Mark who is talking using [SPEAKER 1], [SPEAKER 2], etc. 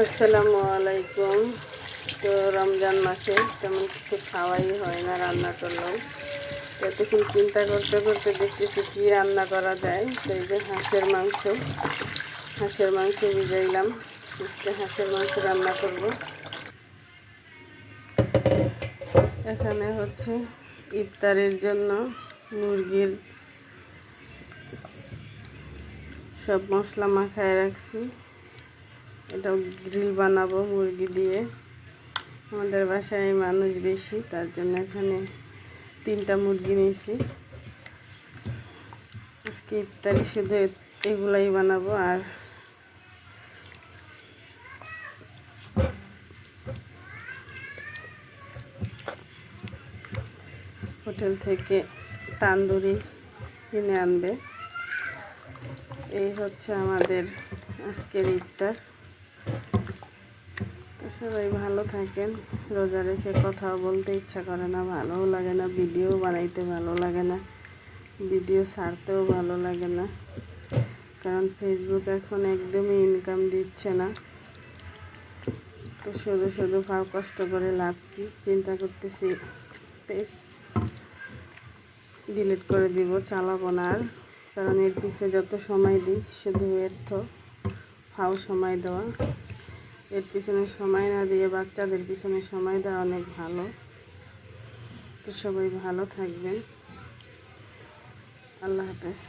[SPEAKER 1] আসসালামু আলাইকুম। তো রমজান মাসে তেমন কিছু খাওয়াই হয় না, রান্না করলেও এতক্ষণ চিন্তা করতে করতে দেখতেছি কি রান্না করা যায়। তো এই যে হাঁসের মাংস ভিজাইলাম। আজকে হাঁসের মাংস রান্না করব। এখানে হচ্ছে ইফতারের জন্য মুরগির সব মশলা মাখায় রাখছি। এটাও গ্রিল বানাবো মুরগি দিয়ে। আমাদের বাসায় মানুষ বেশি, তার জন্য এখানে 3টা মুরগি নিয়েছি। আজকে ইফতারি শুধু এগুলাই বানাবো। আর হোটেল থেকে তান্দুরি কিনে আনবে। এই হচ্ছে আমাদের আজকের ইফতার। তো সবাই ভালো থাকেন। রোজা রেখে কথাও বলতে ইচ্ছা করে না, ভালোও লাগে না, ভিডিও বানাইতে ভালো লাগে না, ভিডিও ছাড়তেও ভালো লাগে না, কারণ ফেসবুক এখন একদমই ইনকাম দিচ্ছে না। তো শুধু শুধু ভাব কষ্ট করে লাভ কি, চিন্তা করতেছি পেজ ডিলিট করে দিব, চালাবো না আর। কারণ এর পিছনে যত সময় দিই শুধু ফাও সময় দেওয়া। এর পিছনে সময় না দিয়ে বাচ্চাদের পিছনে সময় দেওয়া অনেক ভালো। তো সবাই ভালো থাকবেন। আল্লাহ হাফেজ।